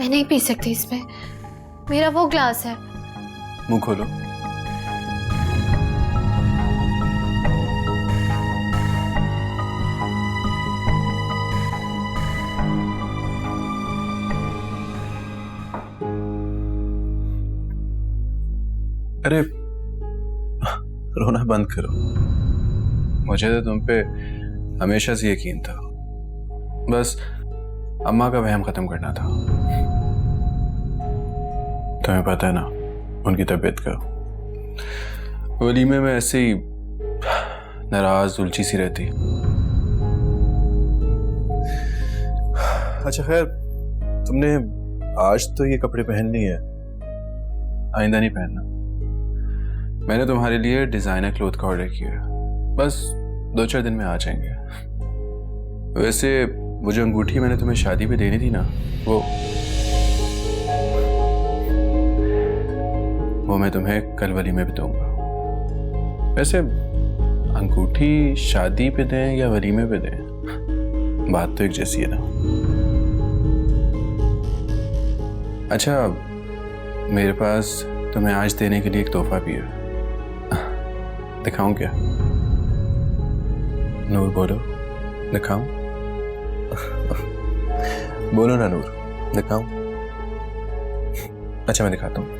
मैं नहीं पी सकती इसमें, मेरा वो ग्लास है। मुंह खोलो। अरे रोना बंद करो। मुझे तो तुम पे हमेशा से यकीन था, बस अम्मा का वहम खत्म करना था। तुम्हें पता है ना उनकी तबीयत का, वलीमे में ऐसे ही नाराज उलझी सी रहती। अच्छा खैर, तुमने आज तो ये कपड़े पहन लिए हैं, आइंदा नहीं पहनना। मैंने तुम्हारे लिए डिजाइनर क्लोथ का ऑर्डर किया, बस 2-4 दिन में आ जाएंगे। वैसे वो जो अंगूठी मैंने तुम्हें शादी पे देनी थी ना, वो मैं तुम्हें कल वलीमे पे दूंगा। वैसे अंगूठी शादी पे दें या वलीमे पे दें, बात तो एक जैसी है ना। अच्छा, मेरे पास तुम्हें आज देने के लिए एक तोहफा भी है, दिखाऊं क्या? नूर बोलो, दिखाऊं? बोलो ना नूर, दिखाऊं? अच्छा मैं दिखाता हूं।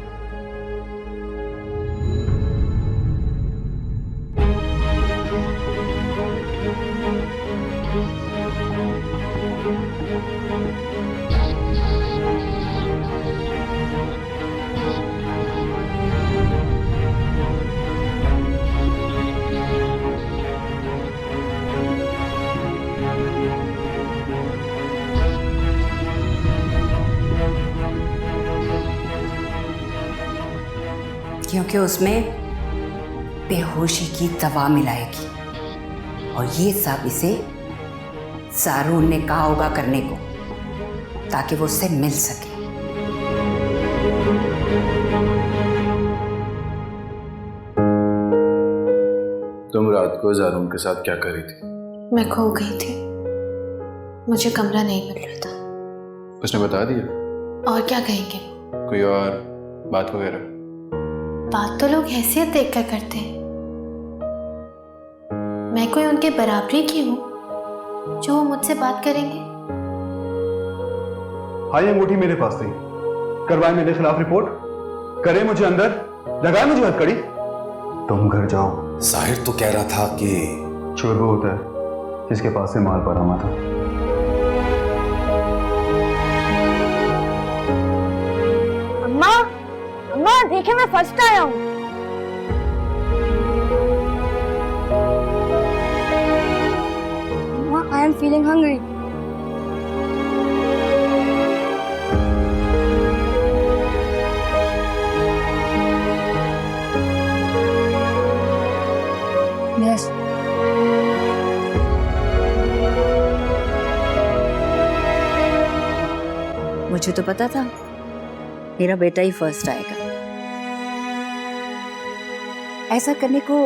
क्योंकि उसमें बेहोशी की दवा मिलाएगी, और ये सब इसे सारून ने कहा होगा करने को, ताकि वो उससे मिल सके। तुम रात को ज़ारून के साथ क्या कर रही थी? मैं खो गई थी, मुझे कमरा नहीं मिल रहा था। उसने बता दिया? और क्या कहेंगे? कोई और बात वगैरह? बात तो लोग हैसियत देखकर करते हैं, मैं कोई उनके बराबरी की हूँ जो वो मुझसे बात करेंगे? हाँ, ये अंगूठी मेरे पास थी। करवाए मेरे खिलाफ रिपोर्ट, करे मुझे अंदर, लगाए मुझे हथकड़ी। तुम घर जाओ। साहिर तो कह रहा था कि चोर वो होता है जिसके पास से माल बरामद था। अम्मा, अम्मा देखिए मैं फर्स्ट आया हूँ। अम्मा, I am feeling hungry. Yes. मुझे तो पता था मेरा बेटा ही फर्स्ट आएगा। ऐसा करने को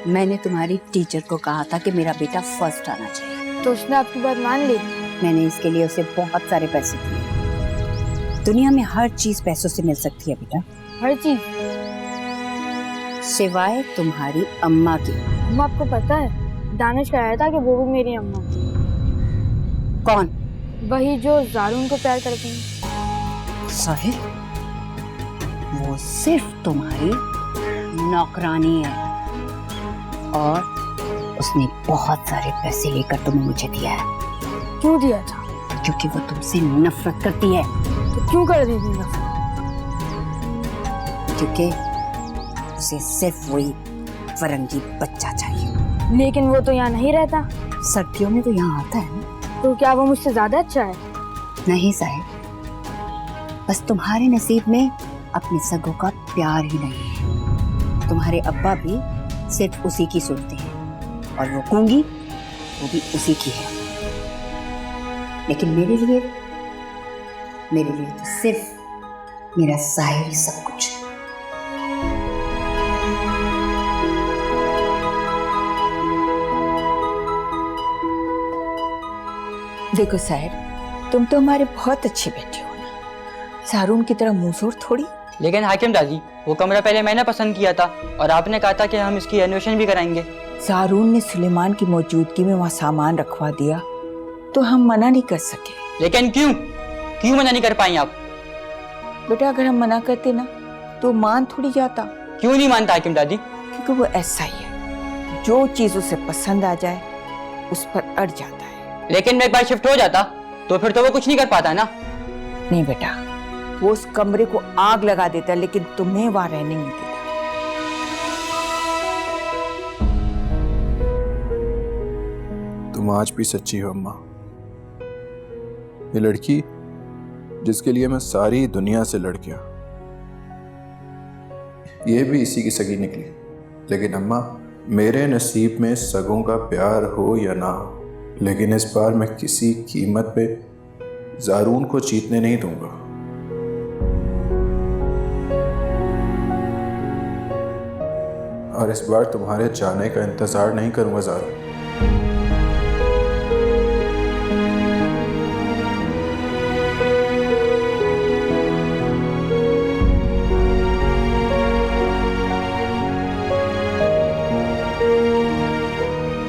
मैंने तुम्हारी टीचर को कहा था कि मेरा बेटा फर्स्ट आना चाहिए। तो उसने आपकी बात मान ली? मैंने इसके लिए उसे बहुत सारे पैसे दिए। दुनिया में हर चीज पैसों से मिल सकती है बेटा। हर चीज? सिवाय तुम्हारी अम्मा की। अम्मा, आपको पता है दानिश कहा था कि वो भी मेरी अम्मा। कौन? वही जो ज़ारून को प्यार करती है। साहिर, वो सिर्फ तुम्हारी नौकरानी है, और उसने बहुत सारे पैसे लेकर तुम्हें मुझे दिया है। क्यों दिया था? क्योंकि वो तुमसे नफरत करती है। तो क्यों कर रही थी नफरत? क्योंकि उसे सिर्फ वही फरंगी बच्चा चाहिए। लेकिन वो तो यहाँ नहीं रहता। सर्दियों में तो यहाँ आता है ना। तो क्या वो मुझसे ज्यादा अच्छा है? नहीं साहिब, बस तुम्हारे नसीब में अपने सगों का प्यार ही नहीं है। तुम्हारे अब्बा भी सिर्फ उसी की सुनते हैं, और वो गूंगी वो भी उसी की है। लेकिन मेरे लिए तो सिर्फ मेरा साहिर ही सब कुछ है। देखो साहिर, तुम तो हमारे बहुत अच्छे बेटे हो ना, सारून की तरह मुंहसोर थोड़ी। लेकिन हाकिम दादी, वो कमरा पहले मैंने पसंद किया था और आपने कहा था कि हम इसकी रेनोवेशन भी कराएंगे। सारून ने सुलेमान की मौजूदगी में वहाँ सामान रखवा दिया तो हम मना नहीं कर सके। लेकिन क्यों क्यों मना नहीं कर पाई आप? बेटा अगर हम मना करते ना तो मान थोड़ी जाता। क्यों नहीं मानता हाकिम दादी? क्योंकि वो ऐसा ही है, जो चीज उसे पसंद आ जाए उस पर अड़ जाता है। लेकिन मैं एक बार शिफ्ट हो जाता तो फिर तो वो कुछ नहीं कर पाता ना। नहीं बेटा, वो उस कमरे को आग लगा देता लेकिन तुम्हें वहां रहने नहीं देता। तुम आज भी सच्ची हो अम्मा। ये लड़की जिसके लिए मैं सारी दुनिया से लड़ गया, ये भी इसी की सगी निकली। लेकिन अम्मा, मेरे नसीब में सगों का प्यार हो या ना हो, लेकिन इस बार मैं किसी कीमत पे ज़ारून को जीतने नहीं दूंगा। और इस बार तुम्हारे जाने का इंतजार नहीं करूंगा ज़ारून।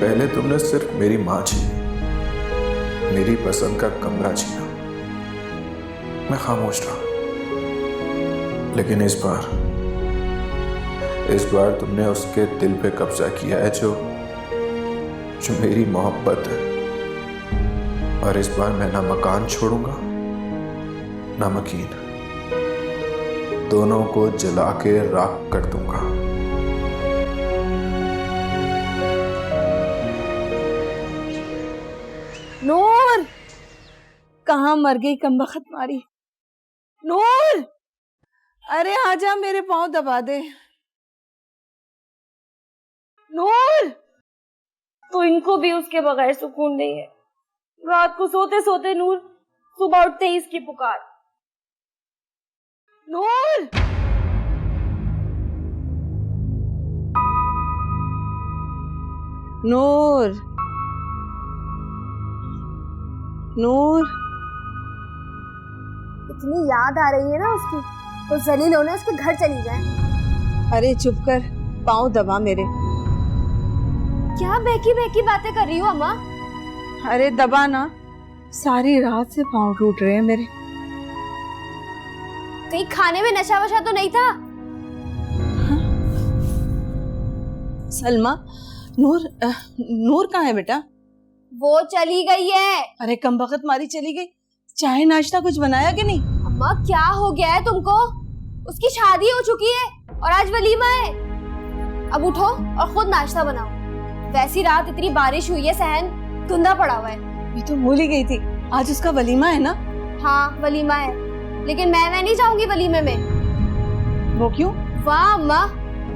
पहले तुमने सिर्फ मेरी माँ छीनी, मेरी पसंद का कमरा छीना, मैं खामोश रहा। लेकिन इस बार तुमने उसके दिल पे कब्जा किया है जो मेरी मोहब्बत है। और इस बार मैं ना मकान छोड़ूंगा ना मकीन, दोनों को जला के राख कर दूंगा। नूर, कहाँ मर गई कमबख्त मारी। नूर, अरे आजा, मेरे पाँव दबा दे। नूर, तो इनको भी उसके बगैर सुकून नहीं है। रात को सोते सोते नूर, सुबह उठते ही इसकी पुकार। नूर, नूर, नूर, इतनी याद आ रही है ना उसकी, तो जलील होने उसके घर चली जाए। अरे चुप कर, पाँव दबा मेरे। क्या बेकी बेकी बातें कर रही हो अम्मा? अरे दबा ना, सारी रात से पाँव टूट रहे हैं मेरे। कहीं खाने में नशा वशा तो नहीं था? सलमा, नूर कहाँ है बेटा? वो चली गई है। अरे कमबख्त मारी चली गई। चाय नाश्ता कुछ बनाया कि नहीं? अम्मा क्या हो गया है तुमको? उसकी शादी हो चुकी है और आज वलीमा है। अब उठो और खुद नाश्ता बनाओ। वैसी रात इतनी बारिश हुई है, सहन धुंधा पड़ा हुआ है। मैं तो भूल ही गई थी, आज उसका वलीमा है ना? हाँ वलीमा है, लेकिन मैं नहीं जाऊंगी वलीमे में। वो क्यों? वाह अम्मा,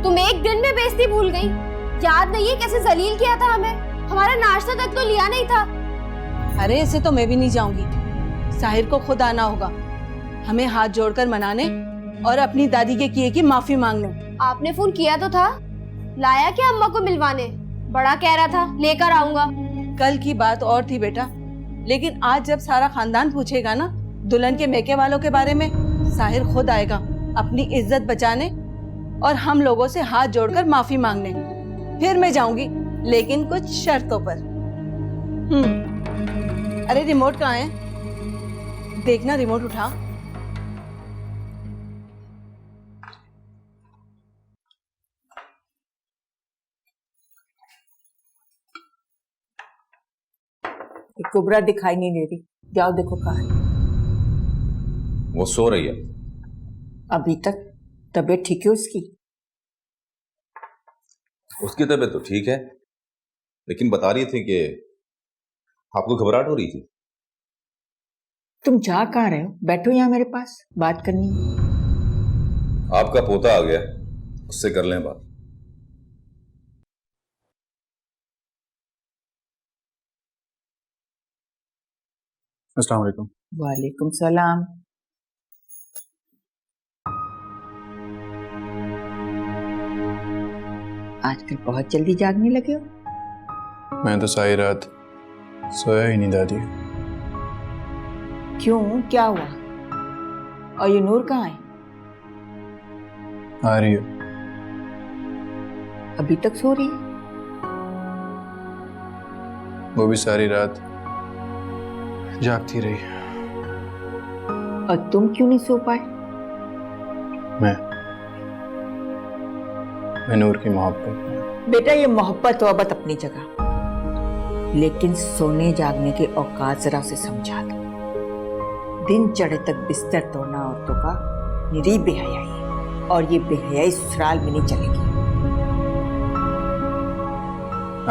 तुम एक दिन में बेइज्जती भूल गई। याद नहीं है कैसे जलील किया था हमें? हमारा नाश्ता तक तो लिया नहीं था। अरे ऐसे तो मैं भी नहीं जाऊंगी। साहिर को खुद आना होगा, हमें हाथ जोड़कर मनाने और अपनी दादी के किए की माफी मांगने। आपने फोन किया तो था, लाया क्या अम्मा को मिलवाने? बड़ा कह रहा था लेकर आऊंगा। कल की बात और थी बेटा, लेकिन आज जब सारा खानदान पूछेगा ना दुल्हन के मेके वालों के बारे में, साहिर खुद आएगा अपनी इज्जत बचाने और हम लोगों से हाथ जोड़कर माफी मांगने। फिर मैं जाऊंगी, लेकिन कुछ शर्तों पर। अरे रिमोट कहाँ है? देखना, रिमोट उठा। कुबरा दिखाई नहीं दे रही, जाओ देखो कहाँ है। वो सो रही है। अभी तक तबीयत ठीक है उसकी? उसकी तबीयत तो ठीक है, लेकिन बता रही थी कि आपको घबराहट हो रही थी। तुम जा कहाँ रहे हो? बैठो यहाँ मेरे पास, बात करनी है। आपका पोता आ गया, उससे कर लें बात। अस्सलाम वालेकुम। वालेकुम सलाम। आजकल बहुत जल्दी जागने लगे हो। मैं तो सारी रात सोया ही नहीं दादी। क्यों, क्या हुआ? और ये नूर कहाँ है? आ रही है। अभी तक सो रही है? वो भी सारी रात जागती रही। और तुम क्यों नहीं सो पाए? मैं नूर की मोहब्बत। बेटा ये मोहब्बत वहब्बत अपनी जगह, लेकिन सोने जागने के औकात जरा उसे समझा दो। दिन चढ़े तक बिस्तर तोड़ना औरतों का निरी बेहयाई है, और ये बेहयाई ससुराल में नहीं चलेगी।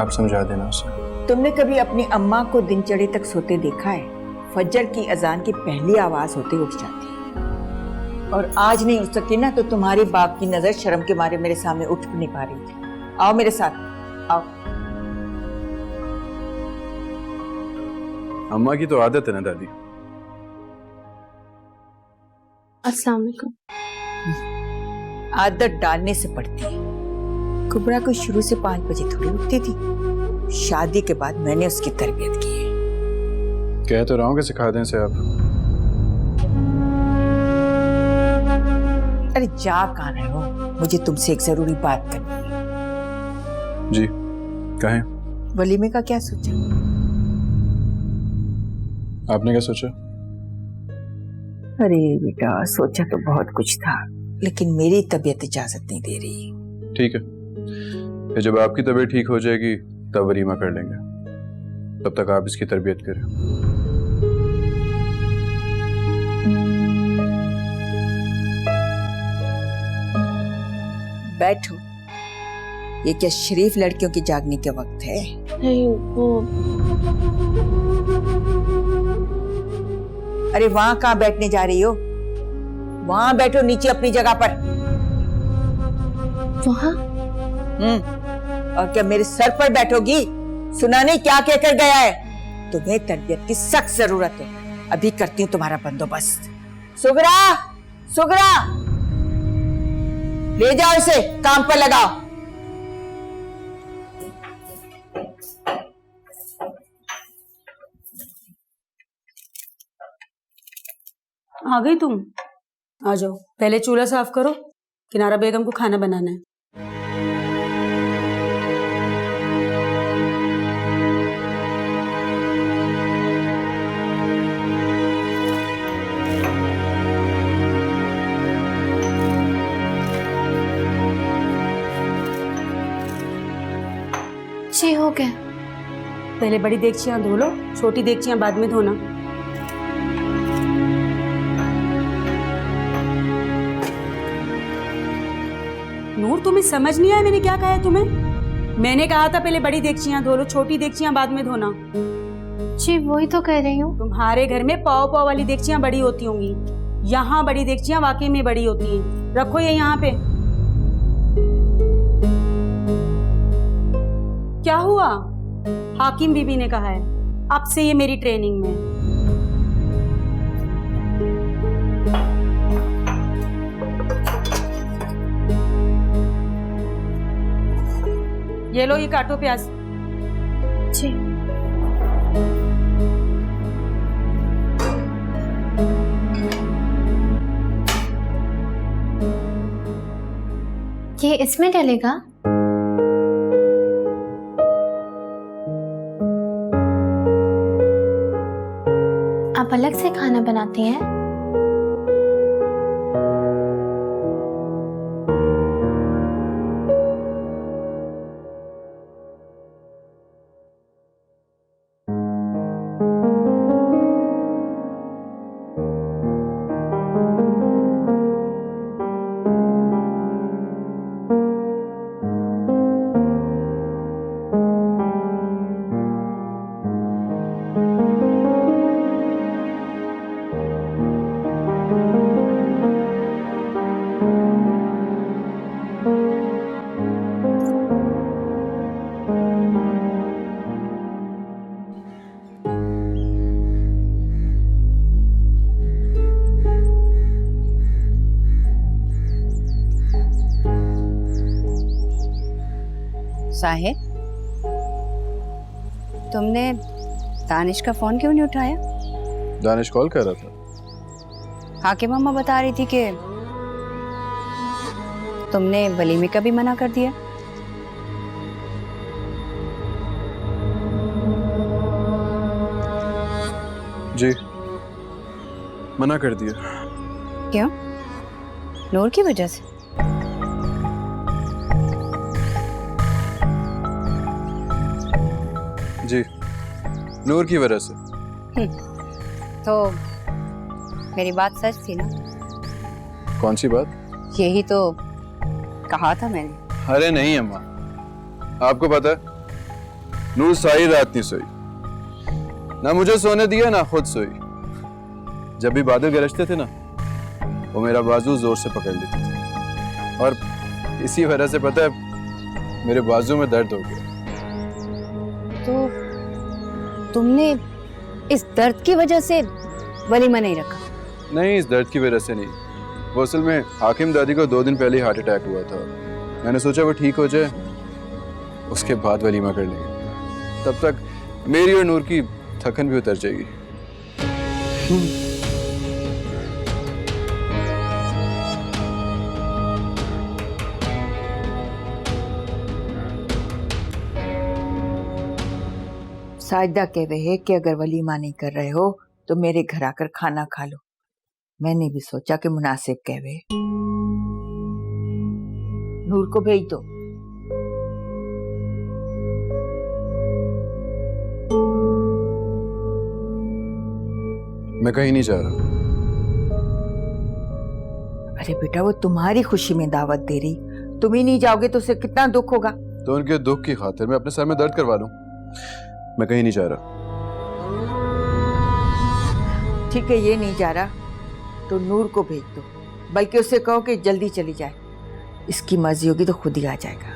आप समझा देना उसे। तुमने कभी अपनी अम्मा को दिन चढ़े तक सोते देखा है? फजर की अजान की पहली आवाज होते उठ जाती है, और आज नहीं उठ सकी ना तो तुम्हारे बाप की नजर शर्म के मारे मेरे सामने उठ भी नहीं पा रही थी। आओ मेरे साथ, आओ। अम्मा की तो आदत है ना दादी। अस्सलाम वालेकुम। आदत डालने से पड़ती है। कुबरा को शुरू से 5 बजे थोड़ी उठती थी। शादी के बाद मैंने उसकी तरबियत की है। कह तो रहा हूँ कि सिखा दें इसे आप। अरे जा कहाँ रहे हो? मुझे तुमसे एक जरूरी बात करनी है। जी कहें। वलीमे का क्या सोचा? आपने क्या सोचा? अरे बेटा सोचा तो बहुत कुछ था, लेकिन मेरी तबीयत इजाजत नहीं दे रही। ठीक है, फिर जब आपकी तबीयत ठीक हो जाएगी तब वलीमा कर लेंगे। तब तक आप इसकी तरबियत करें। बैठो। ये क्या शरीफ लड़कियों की जागने के वक्त है? नहीं वो अरे वहां कहाँ बैठने जा रही हो? वहां बैठो नीचे अपनी जगह पर। वहाँ और क्या मेरे सर पर बैठोगी? सुना नहीं क्या कहकर गया है? तुम्हें तरबियत की सख्त जरूरत है। अभी करती हूँ तुम्हारा बंदोबस्त। सुगरा, सुगरा, ले जाओ इसे, काम पर लगाओ। आ गई तुम? आ जाओ, पहले चूल्हा साफ करो, किनारा बेगम को खाना बनाना है। जी हो गया। पहले बड़ी देगचियां धो लो, छोटी देगचियां बाद में धोना। नूर तुम्हें समझ नहीं आया मैंने क्या कहा है तुम्हें? मैंने कहा था पहले बड़ी देगचियां धो लो, छोटी देगचियां बाद में धोना। जी वही तो कह रही हूँ। तुम्हारे घर में पाव पाव वाली देगचियां बड़ी होती होंगी, यहाँ बड़ी देगचियां वाकई में बड़ी होती हैं। रखो ये यहाँ पे। क्या हुआ? हाकिम बीबी ने कहा है अब से ये मेरी ट्रेनिंग में। ये लो, ये काटो प्याज। जी ये इसमें डलेगा? आप अलग से खाना बनाती हैं? साहिब, तुमने दानिश का फोन क्यों नहीं उठाया? दानिश कॉल कर रहा था। हाकिम अम्मा बता रही थी कि तुमने वलीमे का भी मना कर दिया। जी, मना कर दिया। क्यों? नूर की वजह से? जी, नूर की वजह से। तो मेरी बात सच थी ना? कौन सी बात? यही तो कहा था मैंने। अरे नहीं अम्मा, आपको पता है नूर सारी रात नहीं सोई, ना मुझे सोने दिया ना खुद सोई। जब भी बादल गरजते थे ना, वो मेरा बाजू जोर से पकड़ लेती थी और इसी वजह से पता है मेरे बाजू में दर्द हो गया। तो तुमने इस दर्द की वजह से वलीमा नहीं रखा? नहीं, इस दर्द की वजह से नहीं, वो असल में हाकिम दादी को 2 दिन पहले हार्ट अटैक हुआ था। मैंने सोचा वो ठीक हो जाए, उसके बाद वलीमा कर लेंगे। तब तक मेरी और नूर की थकन भी उतर जाएगी। साजिदा कह रहे हैं कि अगर वलीमा नहीं कर रहे हो तो मेरे घर आकर खाना खा लो। मैंने भी सोचा कि मुनासिब कहवे। नूर को भेज दो। मैं कहीं नहीं जा रहा। अरे बेटा, वो तुम्हारी खुशी में दावत दे रही, तुम ही नहीं जाओगे तो उसे कितना दुख होगा। तो उनके दुख की खातिर मैं अपने सर में दर्द करवा लूं? मैं कहीं नहीं जा रहा। ठीक है, ये नहीं जा रहा तो नूर को भेज दो, बल्कि उससे कहो कि जल्दी चली जाए। इसकी मर्जी होगी तो खुद ही आ जाएगा।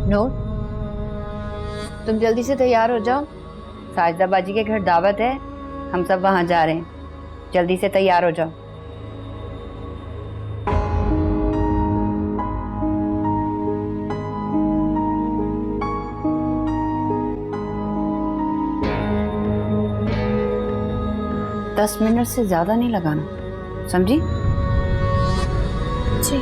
नूर, तुम जल्दी से तैयार हो जाओ, साजिदा बाजी के घर दावत है, हम सब वहां जा रहे हैं। जल्दी से तैयार हो जाओ। दस मिनट से ज्यादा नहीं लगाना, समझी? जी।